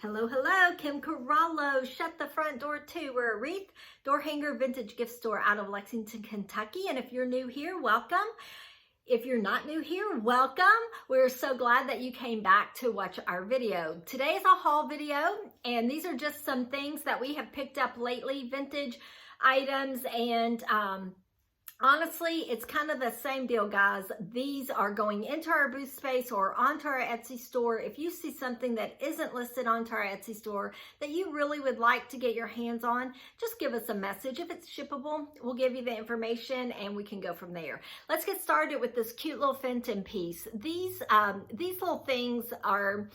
Hello, hello, Kim Corallo. Shut the front door too. We're a wreath door hanger vintage gift store out of Lexington, Kentucky. And if you're new here, welcome. If you're not new here, welcome. We're so glad that you came back to watch our video. Today is a haul video, and these are just some things that we have picked up lately, vintage items, and honestly, it's kind of the same deal, guys. These are going into our booth space or onto our Etsy store. If you see something that isn't listed onto our Etsy store that you really would like to get your hands on, just give us a message. If it's shippable, we'll give you the information and we can go from there. Let's get started with this cute little Fenton piece. These little things are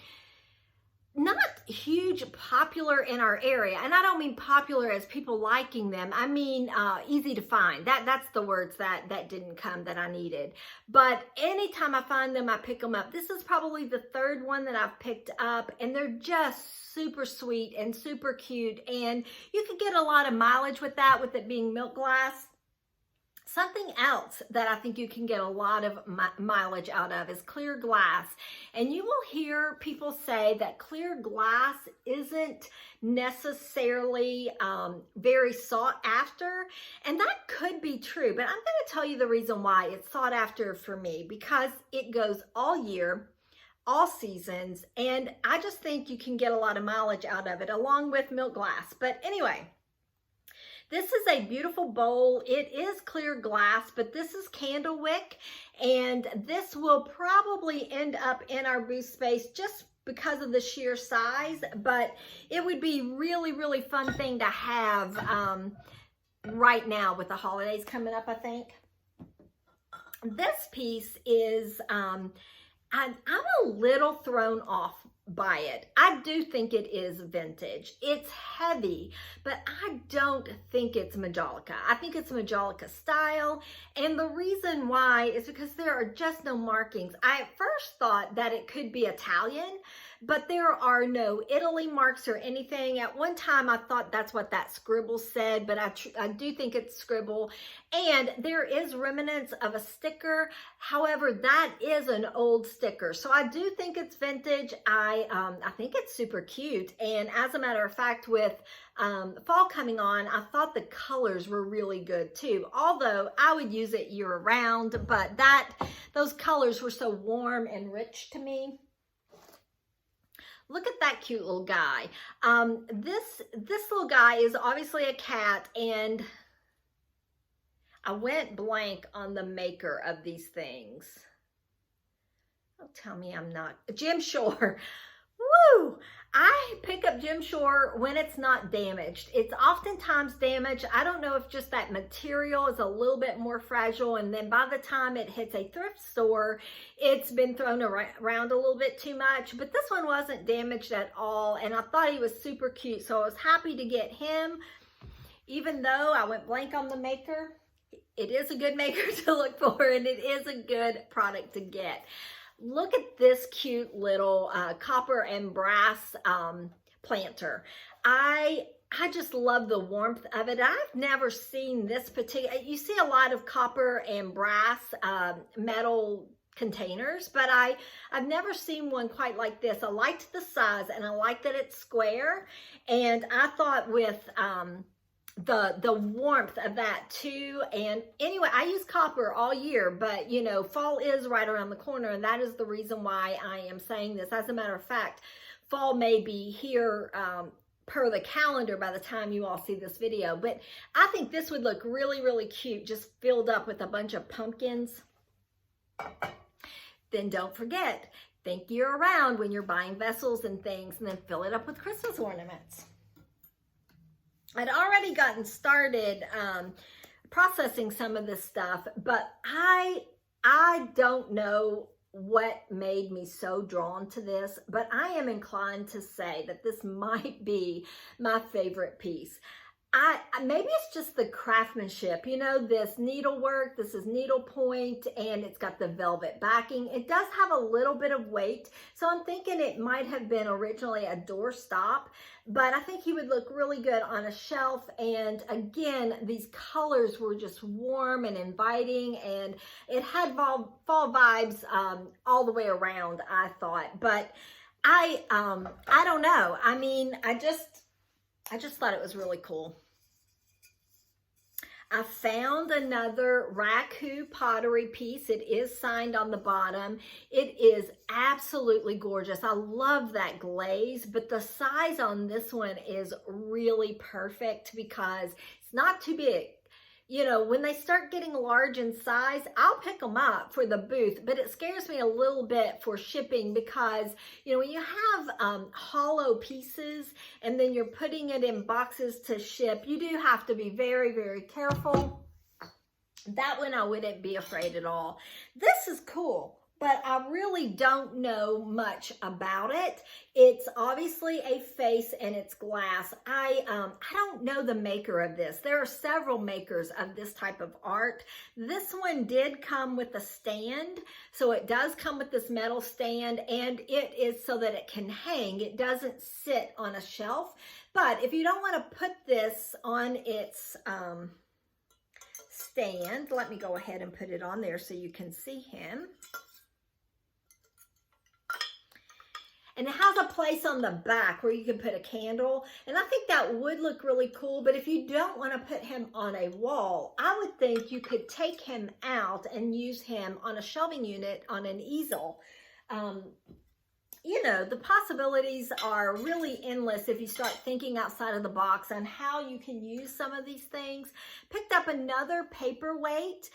not huge popular in our area, and I don't mean popular as people liking them. I mean easy to find. That's the words that didn't come that I needed. But anytime I find them, I pick them up. This is probably the third one that I've picked up, and they're just super sweet and super cute, and you could get a lot of mileage with that, with it being milk glass. Something else that I think you can get a lot of mileage out of is clear glass. And you will hear people say that clear glass isn't necessarily very sought after. And that could be true, but I'm going to tell you the reason why it's sought after for me, because it goes all year, all seasons, and I just think you can get a lot of mileage out of it along with milk glass. But anyway, this is a beautiful bowl. It is clear glass, but this is candlewick, and this will probably end up in our booth space just because of the sheer size, but it would be really, really fun thing to have right now with the holidays coming up, I think. This piece is, I'm a little thrown off by it. I do think it is vintage. It's heavy, but I don't think it's Majolica. I think it's Majolica style, and the reason why is because there are just no markings. I at first thought that it could be Italian, but there are no Italy marks or anything. At one time I thought that's what that scribble said, but I do think it's scribble, and there is remnants of a sticker. However, that is an old sticker, so I do think it's vintage. I think it's super cute, and as a matter of fact, with fall coming on, I thought the colors were really good too, although I would use it year round, but those colors were so warm and rich to me. Look at that cute little guy. This little guy is obviously a cat, and I went blank on the maker of these things. Don't tell me I'm not. Jim Shore. Woo! I pick up Jim Shore when it's not damaged. It's oftentimes damaged. I don't know if just that material is a little bit more fragile, and then by the time it hits a thrift store, it's been thrown around a little bit too much. But this one wasn't damaged at all, and I thought he was super cute, so I was happy to get him. Even though I went blank on the maker, it is a good maker to look for, and it is a good product to get. Look at this cute little copper and brass planter. I just love the warmth of it. I've never seen this particular, you see a lot of copper and brass metal containers, but I've never seen one quite like this. I liked the size, and I like that it's square, and I thought with the warmth of that too. And anyway, I use copper all year, but you know, fall is right around the corner, and that is the reason why I am saying this. As a matter of fact, fall may be here per the calendar by the time you all see this video, but I think this would look really, really cute, just filled up with a bunch of pumpkins. Then don't forget, think year round when you're buying vessels and things, and then fill it up with Christmas ornaments. I'd already gotten started processing some of this stuff, but I don't know what made me so drawn to this, but I am inclined to say that this might be my favorite piece. Maybe it's just the craftsmanship, you know, this needlework. This is needlepoint, and it's got the velvet backing. It does have a little bit of weight, so I'm thinking it might have been originally a doorstop, but I think he would look really good on a shelf. And again, these colors were just warm and inviting, and it had fall vibes all the way around, I thought. But I don't know. I mean, I just thought it was really cool. I found another Raku pottery piece. It is signed on the bottom. It is absolutely gorgeous. I love that glaze, but the size on this one is really perfect because it's not too big. You know, when they start getting large in size, I'll pick them up for the booth, but it scares me a little bit for shipping because, you know, when you have hollow pieces and then you're putting it in boxes to ship, you do have to be very, very careful. That one I wouldn't be afraid at all. This is cool, but I really don't know much about it. It's obviously a face and it's glass. I don't know the maker of this. There are several makers of this type of art. This one did come with a stand. So it does come with this metal stand, and it is so that it can hang. It doesn't sit on a shelf. But if you don't want to put this on its stand, let me go ahead and put it on there so you can see him. And it has a place on the back where you can put a candle. And I think that would look really cool. But if you don't want to put him on a wall, I would think you could take him out and use him on a shelving unit on an easel. You know, the possibilities are really endless if you start thinking outside of the box on how you can use some of these things. Picked up another paperweight.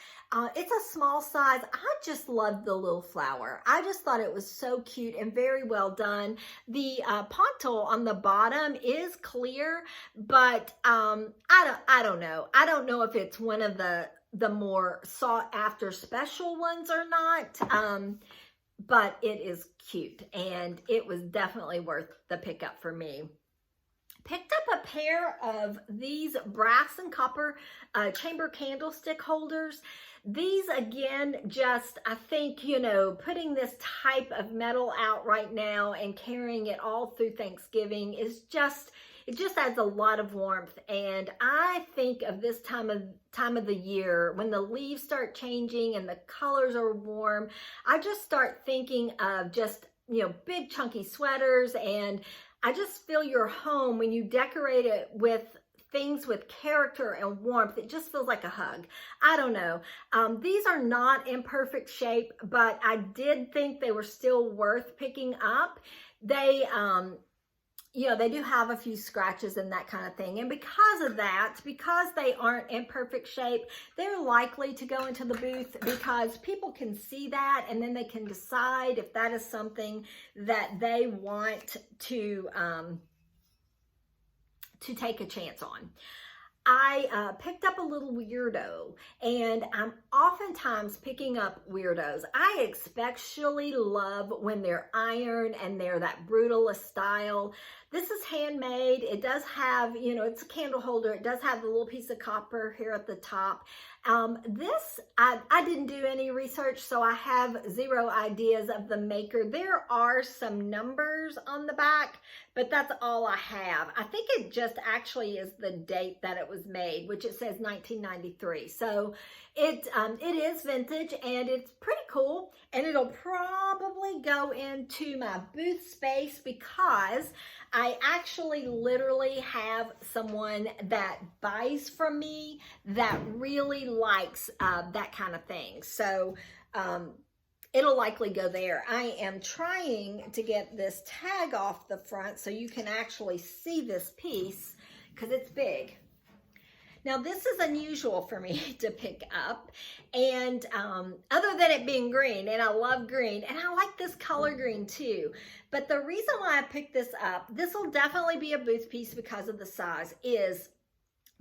It's a small size. I just love the little flower. I just thought it was so cute and very well done. The pontil on the bottom is clear, but I don't know. I don't know if it's one of the more sought after special ones or not. But it is cute, and it was definitely worth the pickup for me. Picked up a pair of these brass and copper chamber candlestick holders. These, again, just, I think, you know, putting this type of metal out right now and carrying it all through Thanksgiving is just, it just adds a lot of warmth. And I think of this time of the year when the leaves start changing and the colors are warm, I just start thinking of just, you know, big chunky sweaters. And I just feel your home when you decorate it with things with character and warmth. It just feels like a hug. I don't know. These are not in perfect shape, but I did think they were still worth picking up. They, you know, they do have a few scratches and that kind of thing. And because of that, because they aren't in perfect shape, they're likely to go into the booth because people can see that and then they can decide if that is something that they want to take a chance on. I picked up a little weirdo, and I'm oftentimes picking up weirdos. I especially love when they're iron and they're that Brutalist style. This is handmade. It does have, you know, it's a candle holder. It does have the little piece of copper here at the top. This, I didn't do any research, so I have zero ideas of the maker. There are some numbers on the back, but that's all I have. I think it just actually is the date that it was made, which it says 1993. So it is vintage and it's pretty cool, and it'll probably go into my booth space because I actually literally have someone that buys from me that really likes that kind of thing. So it'll likely go there. I am trying to get this tag off the front so you can actually see this piece because it's big. Now, this is unusual for me to pick up, and other than it being green, and I love green, and I like this color green too, but the reason why I picked this up, this will definitely be a booth piece because of the size, is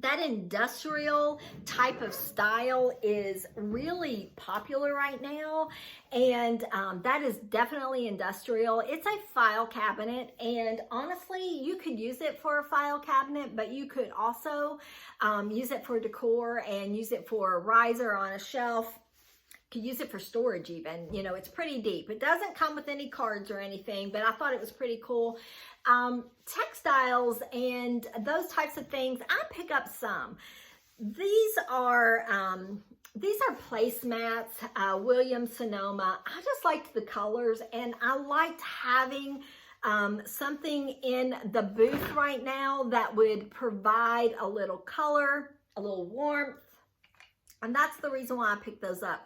that industrial type of style is really popular right now, and that is definitely industrial. It's a file cabinet, and honestly, you could use it for a file cabinet, but you could also use it for decor and use it for a riser on a shelf. Could use it for storage even. You know, it's pretty deep. It doesn't come with any cards or anything, but I thought it was pretty cool. Textiles and those types of things, I pick up some. These are placemats, Williams Sonoma. I just liked the colors, and I liked having something in the booth right now that would provide a little color, a little warmth. And that's the reason why I picked those up.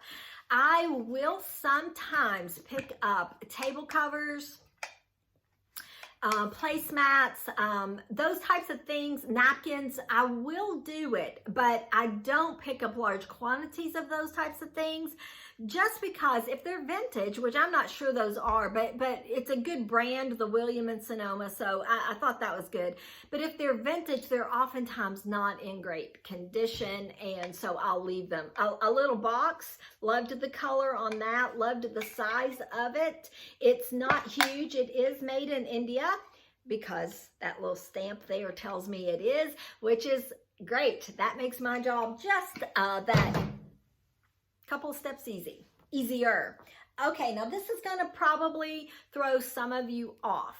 I will sometimes pick up table covers, placemats, those types of things, napkins. I will do it, but I don't pick up large quantities of those types of things, just because if they're vintage, which I'm not sure those are, but it's a good brand, the William and Sonoma, so I thought that was good. But if they're vintage, they're oftentimes not in great condition, and so I'll leave them. A little box, loved the color on that, loved the size of it. It's not huge. It is made in India, because that little stamp there tells me it is, which is great. That makes my job just that couple of steps easier. Okay, now this is gonna probably throw some of you off.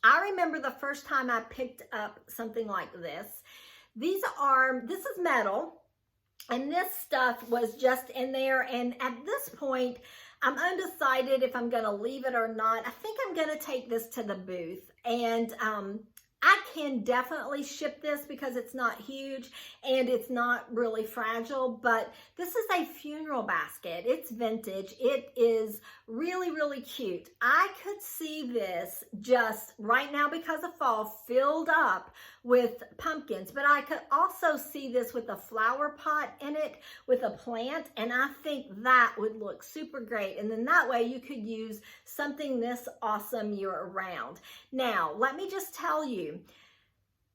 I remember the first time I picked up something like this. This is metal, and this stuff was just in there, and at this point, I'm undecided if I'm gonna leave it or not. I think I'm gonna take this to the booth, and I can definitely ship this because it's not huge and it's not really fragile, but this is a funeral basket. It's vintage. It is really, really cute. I could see this just right now, because of fall, filled up with pumpkins, but I could also see this with a flower pot in it with a plant, and I think that would look super great. And then that way you could use something this awesome year round. Now, let me just tell you,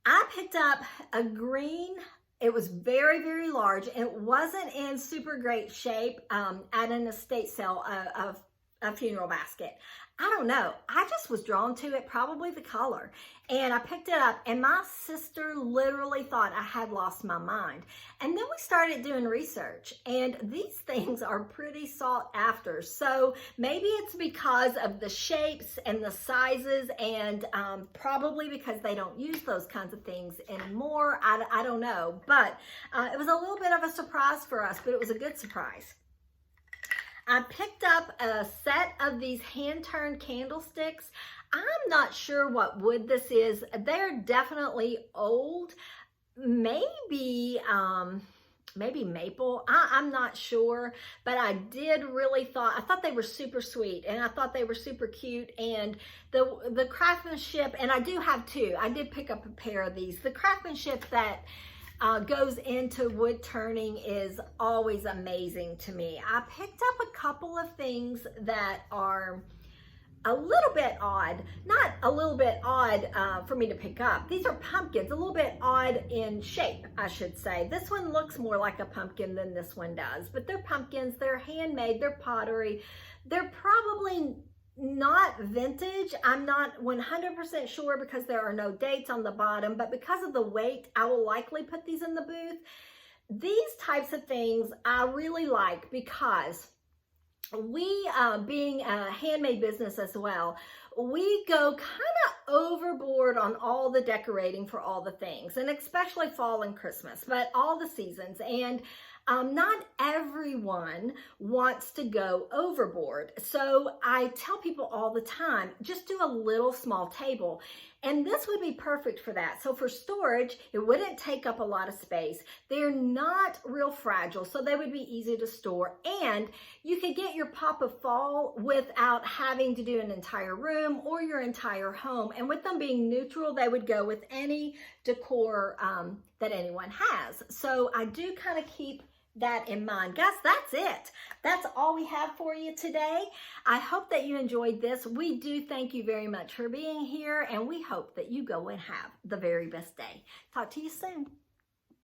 I picked up a green. It was very, very large. It wasn't in super great shape at an estate sale of a funeral basket. I don't know. I just was drawn to it, probably the color. And I picked it up, and my sister literally thought I had lost my mind. And then we started doing research, and these things are pretty sought after. So maybe it's because of the shapes and the sizes, and probably because they don't use those kinds of things anymore. I don't know. But it was a little bit of a surprise for us, but it was a good surprise. I picked up a set of these hand-turned candlesticks. I'm not sure what wood this is. They're definitely old, maybe maple. I'm not sure, but I thought they were super sweet, and I thought they were super cute, and the craftsmanship, and I do have two. I did pick up a pair of these. The craftsmanship that goes into wood turning is always amazing to me. I picked up a couple of things that are a little bit odd, not a little bit odd for me to pick up. These are pumpkins, a little bit odd in shape, I should say. This one looks more like a pumpkin than this one does, but they're pumpkins, they're handmade, they're pottery. They're probably not vintage. I'm not 100% sure because there are no dates on the bottom, but because of the weight, I will likely put these in the booth. These types of things I really like, because we, being a handmade business as well, we go kind of overboard on all the decorating for all the things, and especially fall and Christmas, but all the seasons. And not everyone wants to go overboard. So I tell people all the time, just do a little small table. And this would be perfect for that. So for storage, it wouldn't take up a lot of space. They're not real fragile, so they would be easy to store. And you could get your pop of fall without having to do an entire room or your entire home. And with them being neutral, they would go with any decor that anyone has. So I do kind of keep that in mind. Guys, that's it. That's all we have for you today. I hope that you enjoyed this. We do thank you very much for being here, and we hope that you go and have the very best day. Talk to you soon.